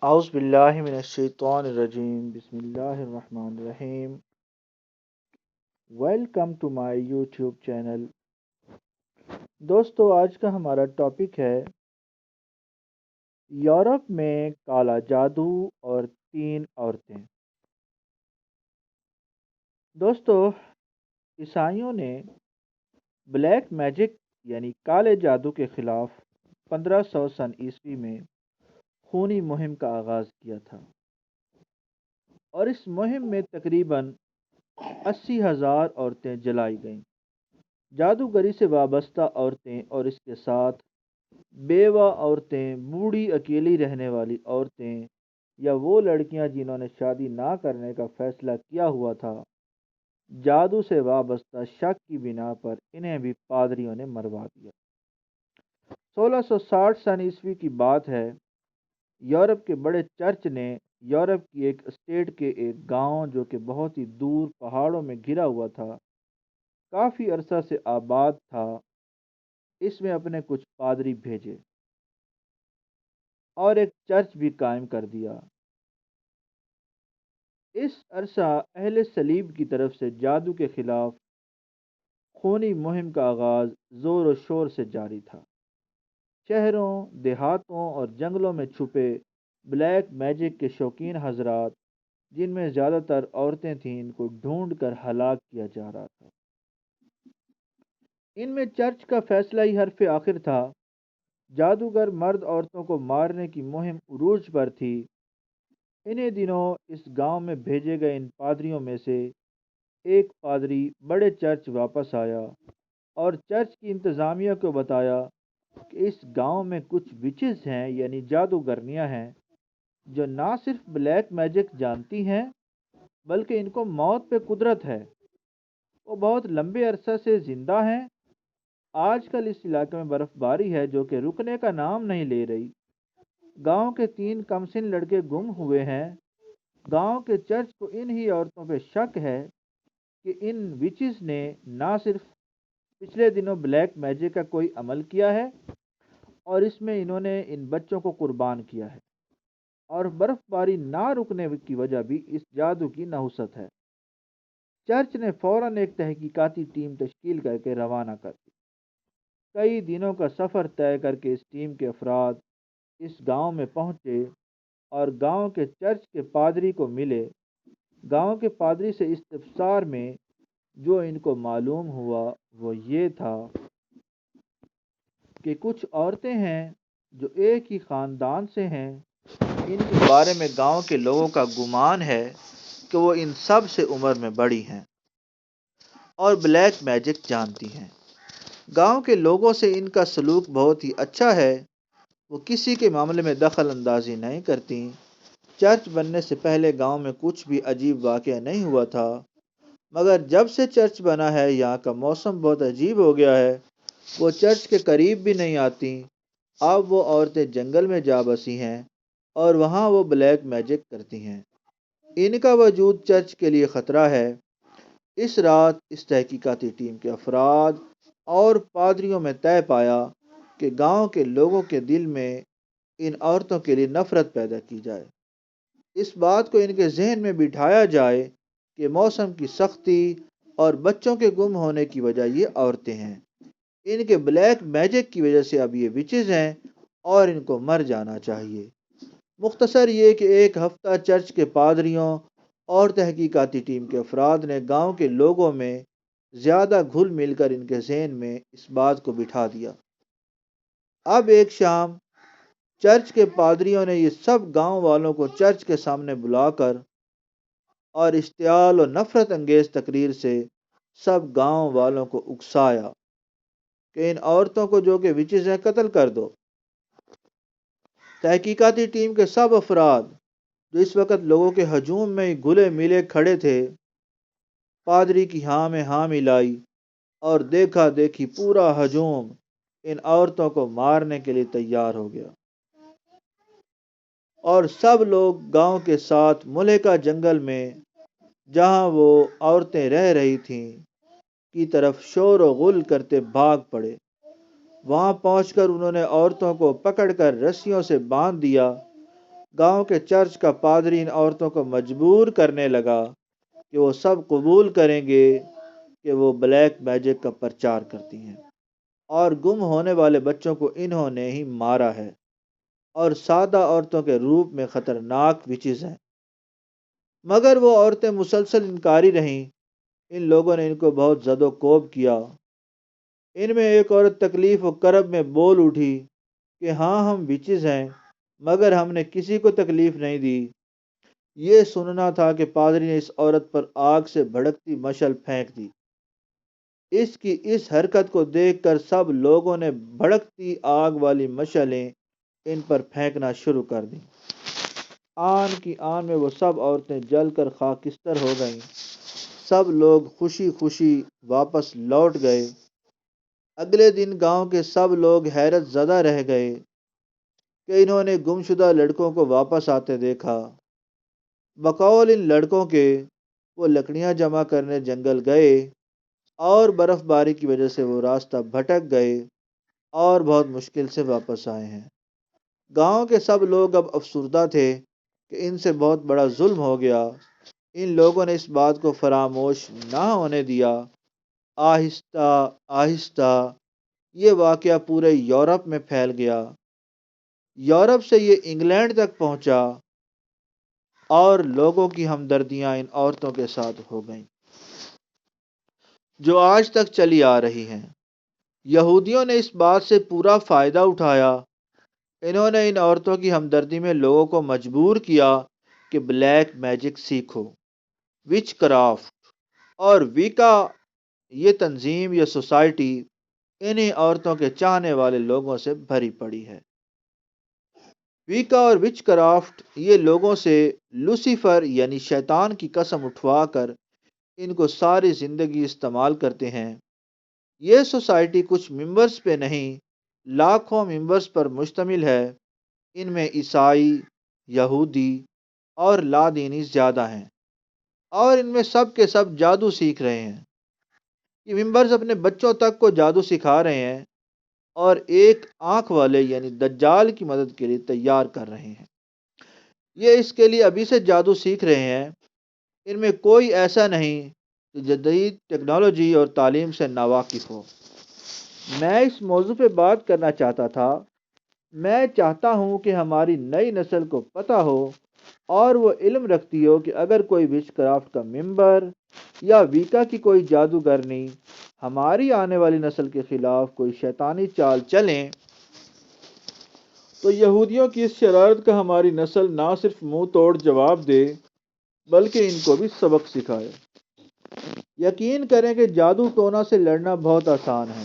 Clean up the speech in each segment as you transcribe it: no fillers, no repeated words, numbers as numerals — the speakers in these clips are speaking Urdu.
اعوذ باللہ من الشیطان الرجیم، بسم اللہ الرحمن الرحیم۔ Welcome to my YouTube channel. دوستو، آج کا ہمارا ٹاپک ہے یورپ میں کالا جادو اور 3 عورتیں۔ دوستو، عیسائیوں نے بلیک میجک یعنی کالے جادو کے خلاف 1500 سن عیسوی میں خونی مہم کا آغاز کیا تھا، اور اس مہم میں تقریباً 80,000 عورتیں جلائی گئیں۔ جادوگری سے وابستہ عورتیں اور اس کے ساتھ بیوہ عورتیں، بوڑھی اکیلی رہنے والی عورتیں، یا وہ لڑکیاں جنہوں نے شادی نہ کرنے کا فیصلہ کیا ہوا تھا، جادو سے وابستہ شک کی بنا پر انہیں بھی پادریوں نے مروا دیا۔ 1660 سن عیسوی کی بات ہے۔ یورپ کے بڑے چرچ نے یورپ کی ایک اسٹیٹ کے ایک گاؤں جو کہ بہت ہی دور پہاڑوں میں گھرا ہوا تھا، کافی عرصہ سے آباد تھا، اس میں اپنے کچھ پادری بھیجے اور ایک چرچ بھی قائم کر دیا۔ اس عرصہ اہل صلیب کی طرف سے جادو کے خلاف خونی مہم کا آغاز زور و شور سے جاری تھا۔ شہروں، دیہاتوں اور جنگلوں میں چھپے بلیک میجک کے شوقین حضرات، جن میں زیادہ تر عورتیں تھیں، ان کو ڈھونڈ کر ہلاک کیا جا رہا تھا۔ ان میں چرچ کا فیصلہ ہی حرف آخر تھا۔ جادوگر مرد عورتوں کو مارنے کی مہم عروج پر تھی۔ انہی دنوں اس گاؤں میں بھیجے گئے ان پادریوں میں سے ایک پادری بڑے چرچ واپس آیا اور چرچ کی انتظامیہ کو بتایا کہ اس گاؤں میں کچھ وچز ہیں، یعنی جادوگرنیاں ہیں، جو نہ صرف بلیک میجک جانتی ہیں بلکہ ان کو موت پہ قدرت ہے۔ وہ بہت لمبے عرصہ سے زندہ ہیں۔ آج کل اس علاقے میں برف باری ہے جو کہ رکنے کا نام نہیں لے رہی۔ گاؤں کے 3 کمسن لڑکے گم ہوئے ہیں۔ گاؤں کے چرچ کو انہی عورتوں پہ شک ہے کہ ان وچز نے نہ صرف پچھلے دنوں بلیک میجک کا کوئی عمل کیا ہے، اور اس میں انہوں نے ان بچوں کو قربان کیا ہے، اور برف باری نہ رکنے کی وجہ بھی اس جادو کی نحوست ہے۔ چرچ نے فوراً ایک تحقیقاتی ٹیم تشکیل کر کے روانہ کر دی۔ کئی دنوں کا سفر طے کر کے اس ٹیم کے افراد اس گاؤں میں پہنچے اور گاؤں کے چرچ کے پادری کو ملے۔ گاؤں کے پادری سے استفسار میں جو ان کو معلوم ہوا وہ یہ تھا کہ کچھ عورتیں ہیں جو ایک ہی خاندان سے ہیں، ان کے بارے میں گاؤں کے لوگوں کا گمان ہے کہ وہ ان سب سے عمر میں بڑی ہیں اور بلیک میجک جانتی ہیں۔ گاؤں کے لوگوں سے ان کا سلوک بہت ہی اچھا ہے، وہ کسی کے معاملے میں دخل اندازی نہیں کرتی۔ چرچ بننے سے پہلے گاؤں میں کچھ بھی عجیب واقعہ نہیں ہوا تھا، مگر جب سے چرچ بنا ہے یہاں کا موسم بہت عجیب ہو گیا ہے۔ وہ چرچ کے قریب بھی نہیں آتی۔ اب وہ عورتیں جنگل میں جا بسی ہیں اور وہاں وہ بلیک میجک کرتی ہیں۔ ان کا وجود چرچ کے لیے خطرہ ہے۔ اس رات اس تحقیقاتی ٹیم کے افراد اور پادریوں میں طے پایا کہ گاؤں کے لوگوں کے دل میں ان عورتوں کے لیے نفرت پیدا کی جائے۔ اس بات کو ان کے ذہن میں بٹھایا جائے کہ موسم کی سختی اور بچوں کے گم ہونے کی وجہ یہ عورتیں ہیں۔ ان کے بلیک میجک کی وجہ سے اب یہ وچز ہیں اور ان کو مر جانا چاہیے۔ مختصر یہ کہ ایک ہفتہ چرچ کے پادریوں اور تحقیقاتی ٹیم کے افراد نے گاؤں کے لوگوں میں زیادہ گھل مل کر ان کے ذہن میں اس بات کو بٹھا دیا۔ اب ایک شام چرچ کے پادریوں نے یہ سب گاؤں والوں کو چرچ کے سامنے بلا کر اور اشتعال و نفرت انگیز تقریر سے سب گاؤں والوں کو اکسایا کہ ان عورتوں کو جو کہ وچز ہیں قتل کر دو۔ تحقیقاتی ٹیم کے سب افراد جو اس وقت لوگوں کے ہجوم میں گلے ملے کھڑے تھے، پادری کی ہاں میں ہاں ملائی اور دیکھا دیکھی پورا ہجوم ان عورتوں کو مارنے کے لیے تیار ہو گیا، اور سب لوگ گاؤں کے ساتھ ملحقہ جنگل میں جہاں وہ عورتیں رہ رہی تھیں کی طرف شور و غل کرتے بھاگ پڑے۔ وہاں پہنچ کر انہوں نے عورتوں کو پکڑ کر رسیوں سے باندھ دیا۔ گاؤں کے چرچ کا پادری ان عورتوں کو مجبور کرنے لگا کہ وہ سب قبول کریں گے کہ وہ بلیک میجک کا پرچار کرتی ہیں، اور گم ہونے والے بچوں کو انہوں نے ہی مارا ہے، اور سادہ عورتوں کے روپ میں خطرناک وچز ہیں۔ مگر وہ عورتیں مسلسل انکاری رہیں۔ ان لوگوں نے ان کو بہت زد و کوب کیا۔ ان میں ایک عورت تکلیف و کرب میں بول اٹھی کہ ہاں ہم وچز ہیں، مگر ہم نے کسی کو تکلیف نہیں دی۔ یہ سننا تھا کہ پادری نے اس عورت پر آگ سے بھڑکتی مشعل پھینک دی۔ اس کی اس حرکت کو دیکھ کر سب لوگوں نے بھڑکتی آگ والی مشعلیں ان پر پھینکنا شروع کر دیں۔ آن کی آن میں وہ سب عورتیں جل کر خاکستر ہو گئیں۔ سب لوگ خوشی خوشی واپس لوٹ گئے۔ اگلے دن گاؤں کے سب لوگ حیرت زدہ رہ گئے کہ انہوں نے گمشدہ لڑکوں کو واپس آتے دیکھا۔ بقول ان لڑکوں کے وہ لکڑیاں جمع کرنے جنگل گئے، اور برف باری کی وجہ سے وہ راستہ بھٹک گئے اور بہت مشکل سے واپس آئے ہیں۔ گاؤں کے سب لوگ اب افسردہ تھے کہ ان سے بہت بڑا ظلم ہو گیا۔ ان لوگوں نے اس بات کو فراموش نہ ہونے دیا۔ آہستہ آہستہ یہ واقعہ پورے یورپ میں پھیل گیا۔ یورپ سے یہ انگلینڈ تک پہنچا، اور لوگوں کی ہمدردیاں ان عورتوں کے ساتھ ہو گئیں جو آج تک چلی آ رہی ہیں۔ یہودیوں نے اس بات سے پورا فائدہ اٹھایا۔ انہوں نے ان عورتوں کی ہمدردی میں لوگوں کو مجبور کیا کہ بلیک میجک سیکھو۔ وچ کرافٹ اور ویکا، یہ تنظیم یا سوسائٹی انہی عورتوں کے چاہنے والے لوگوں سے بھری پڑی ہے۔ ویکا اور وچ کرافٹ یہ لوگوں سے لوسیفر یعنی شیطان کی قسم اٹھوا کر ان کو ساری زندگی استعمال کرتے ہیں۔ یہ سوسائٹی کچھ ممبرز پہ نہیں، لاکھوں ممبرز پر مشتمل ہے۔ ان میں عیسائی، یہودی اور لادینی زیادہ ہیں، اور ان میں سب کے سب جادو سیکھ رہے ہیں۔ یہ ممبرز اپنے بچوں تک کو جادو سکھا رہے ہیں، اور ایک آنکھ والے یعنی دجال کی مدد کے لیے تیار کر رہے ہیں۔ یہ اس کے لیے ابھی سے جادو سیکھ رہے ہیں۔ ان میں کوئی ایسا نہیں جو جدید ٹیکنالوجی اور تعلیم سے ناواقف ہو۔ میں اس موضوع پہ بات کرنا چاہتا تھا۔ میں چاہتا ہوں کہ ہماری نئی نسل کو پتہ ہو اور وہ علم رکھتی ہو کہ اگر کوئی وچ کرافٹ کا ممبر یا ویکا کی کوئی جادوگرنی ہماری آنے والی نسل کے خلاف کوئی شیطانی چال چلیں، تو یہودیوں کی اس شرارت کا ہماری نسل نہ صرف منہ توڑ جواب دے، بلکہ ان کو بھی سبق سکھائے۔ یقین کریں کہ جادو ٹونا سے لڑنا بہت آسان ہے۔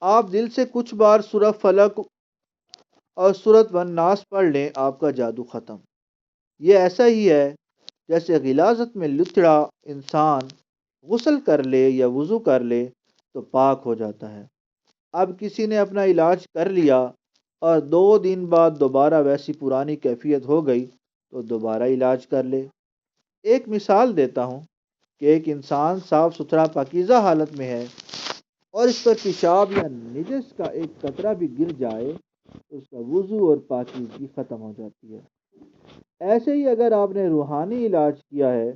آپ دل سے کچھ بار سورہ فلق اور سورۃ والناس پڑھ لیں، آپ کا جادو ختم۔ یہ ایسا ہی ہے جیسے غلاظت میں لتڑا انسان غسل کر لے یا وضو کر لے تو پاک ہو جاتا ہے۔ اب کسی نے اپنا علاج کر لیا اور 2 دن بعد دوبارہ ویسی پرانی کیفیت ہو گئی تو دوبارہ علاج کر لے۔ ایک مثال دیتا ہوں کہ ایک انسان صاف ستھرا پاکیزہ حالت میں ہے، اور اس پر پیشاب یا نجس کا ایک قطرہ بھی گر جائے تو اس کا وضو اور پاکیزگی ختم ہو جاتی ہے۔ ایسے ہی اگر آپ نے روحانی علاج کیا ہے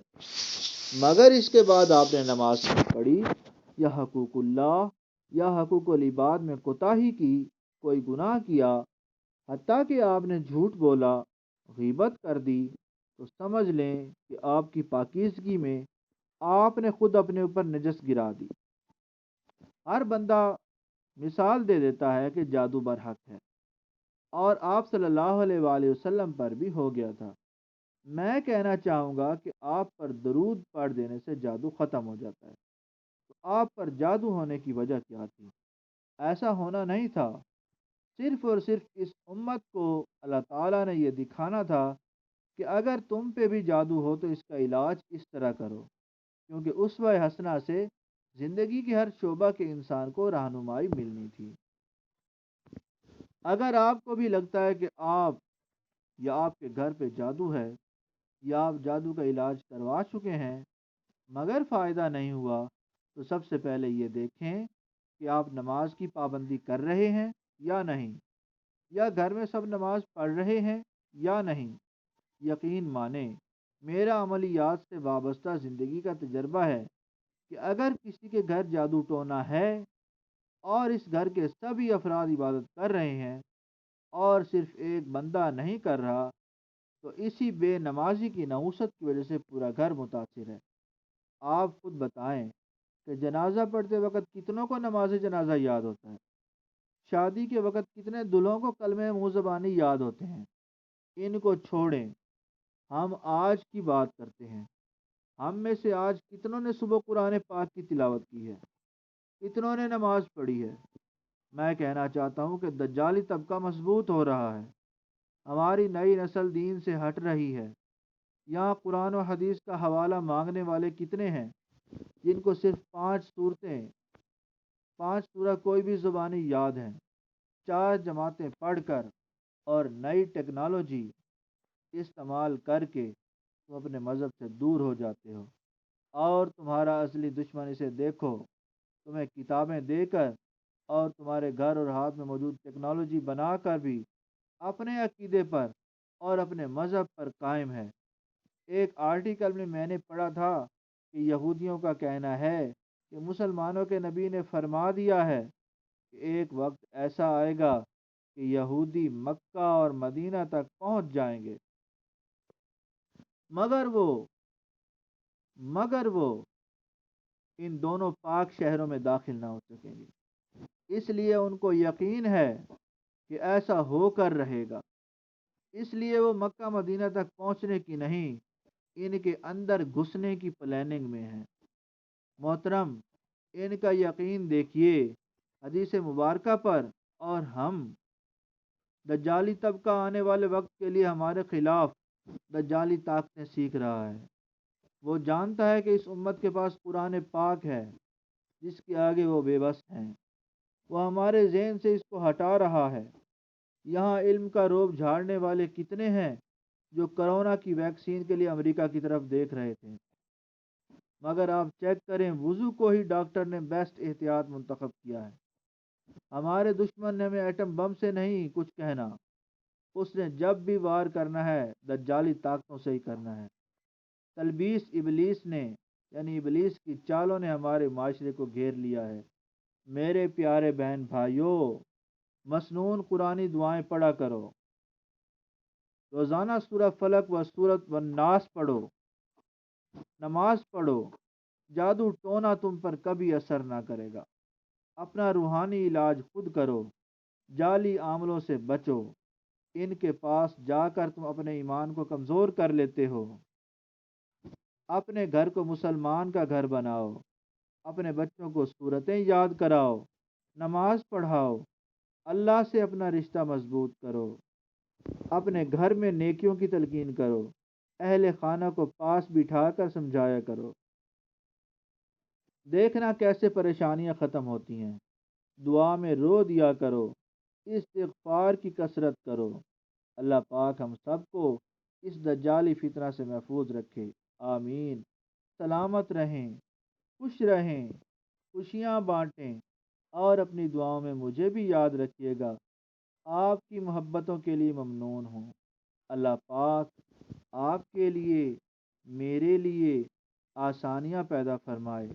مگر اس کے بعد آپ نے نماز نہیں پڑھی، یا حقوق اللہ یا حقوق العباد میں کوتاہی کی، کوئی گناہ کیا، حتیٰ کہ آپ نے جھوٹ بولا، غیبت کر دی، تو سمجھ لیں کہ آپ کی پاکیزگی میں آپ نے خود اپنے اوپر نجس گرا دی۔ ہر بندہ مثال دے دیتا ہے کہ جادو برحق ہے، اور آپ صلی اللہ علیہ وآلہ وسلم پر بھی ہو گیا تھا۔ میں کہنا چاہوں گا کہ آپ پر درود پڑھ دینے سے جادو ختم ہو جاتا ہے، تو آپ پر جادو ہونے کی وجہ کیا تھی؟ ایسا ہونا نہیں تھا۔ صرف اور صرف اس امت کو اللہ تعالیٰ نے یہ دکھانا تھا کہ اگر تم پہ بھی جادو ہو تو اس کا علاج اس طرح کرو، کیونکہ اسوہ حسنہ سے زندگی کے ہر شعبہ کے انسان کو رہنمائی ملنی تھی۔ اگر آپ کو بھی لگتا ہے کہ آپ یا آپ کے گھر پہ جادو ہے، یا آپ جادو کا علاج کروا چکے ہیں مگر فائدہ نہیں ہوا، تو سب سے پہلے یہ دیکھیں کہ آپ نماز کی پابندی کر رہے ہیں یا نہیں، یا گھر میں سب نماز پڑھ رہے ہیں یا نہیں، یقین مانیں میرا عملیات سے وابستہ زندگی کا تجربہ ہے کہ اگر کسی کے گھر جادو ٹونا ہے اور اس گھر کے سبھی افراد عبادت کر رہے ہیں اور صرف ایک بندہ نہیں کر رہا، تو اسی بے نمازی کی نحوست کی وجہ سے پورا گھر متاثر ہے۔ آپ خود بتائیں کہ جنازہ پڑھتے وقت کتنوں کو نماز جنازہ یاد ہوتا ہے؟ شادی کے وقت کتنے دلہوں کو کلمہ منہ زبانی یاد ہوتے ہیں؟ ان کو چھوڑیں، ہم آج کی بات کرتے ہیں۔ ہم میں سے آج کتنوں نے صبح قرآن پاک کی تلاوت کی ہے؟ کتنوں نے نماز پڑھی ہے؟ میں کہنا چاہتا ہوں کہ دجالی طبقہ مضبوط ہو رہا ہے، ہماری نئی نسل دین سے ہٹ رہی ہے۔ یہاں قرآن و حدیث کا حوالہ مانگنے والے کتنے ہیں جن کو صرف 5 سورہ کوئی بھی زبانی یاد ہیں؟ 4 جماعتیں پڑھ کر اور نئی ٹیکنالوجی استعمال کر کے تم اپنے مذہب سے دور ہو جاتے ہو، اور تمہارا اصلی دشمن اسے دیکھو، تمہیں کتابیں دے کر اور تمہارے گھر اور ہاتھ میں موجود ٹیکنالوجی بنا کر بھی اپنے عقیدے پر اور اپنے مذہب پر قائم ہے۔ ایک آرٹیکل میں نے پڑھا تھا کہ یہودیوں کا کہنا ہے کہ مسلمانوں کے نبی نے فرما دیا ہے کہ ایک وقت ایسا آئے گا کہ یہودی مکہ اور مدینہ تک پہنچ جائیں گے، مگر وہ ان دونوں پاک شہروں میں داخل نہ ہو سکیں گے۔ اس لیے ان کو یقین ہے کہ ایسا ہو کر رہے گا، اس لیے وہ مکہ مدینہ تک پہنچنے کی نہیں، ان کے اندر گھسنے کی پلاننگ میں ہیں۔ محترم، ان کا یقین دیکھیے حدیث مبارکہ پر، اور ہم دجالی طبقہ آنے والے وقت کے لیے ہمارے خلاف دجالی طاقتیں سیکھ رہا ہے۔ وہ جانتا ہے کہ اس امت کے پاس قرآن پاک ہے جس کے آگے وہ بے بس ہیں، وہ ہمارے ذہن سے اس کو ہٹا رہا ہے۔ یہاں علم کا روب جھاڑنے والے کتنے ہیں جو کرونا کی ویکسین کے لیے امریکہ کی طرف دیکھ رہے تھے، مگر آپ چیک کریں وضو کو ہی ڈاکٹر نے بیسٹ احتیاط منتخب کیا ہے۔ ہمارے دشمن نے ہمیں ایٹم بم سے نہیں کچھ کہنا، اس نے جب بھی وار کرنا ہے دجالی طاقتوں سے ہی کرنا ہے۔ تلبیس ابلیس نے، یعنی ابلیس کی چالوں نے ہمارے معاشرے کو گھیر لیا ہے۔ میرے پیارے بہن بھائیوں، مسنون قرآنی دعائیں پڑھا کرو، روزانہ سورہ فلق و سورۃ والناس پڑھو، نماز پڑھو، جادو ٹونا تم پر کبھی اثر نہ کرے گا۔ اپنا روحانی علاج خود کرو، جعلی عاملوں سے بچو، ان کے پاس جا کر تم اپنے ایمان کو کمزور کر لیتے ہو۔ اپنے گھر کو مسلمان کا گھر بناؤ، اپنے بچوں کو سورتیں یاد کراؤ، نماز پڑھاؤ، اللہ سے اپنا رشتہ مضبوط کرو، اپنے گھر میں نیکیوں کی تلقین کرو، اہل خانہ کو پاس بٹھا کر سمجھایا کرو، دیکھنا کیسے پریشانیاں ختم ہوتی ہیں۔ دعا میں رو دیا کرو، استغفار کی کثرت کرو۔ اللہ پاک ہم سب کو اس دجالی فتنہ سے محفوظ رکھے، آمین۔ سلامت رہیں، خوش رہیں، خوشیاں بانٹیں، اور اپنی دعاؤں میں مجھے بھی یاد رکھیے گا۔ آپ کی محبتوں کے لیے ممنون ہوں۔ اللہ پاک آپ کے لیے، میرے لیے آسانیاں پیدا فرمائے،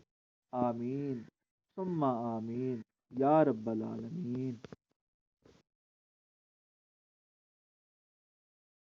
آمین ثم آمین یا رب العالمین۔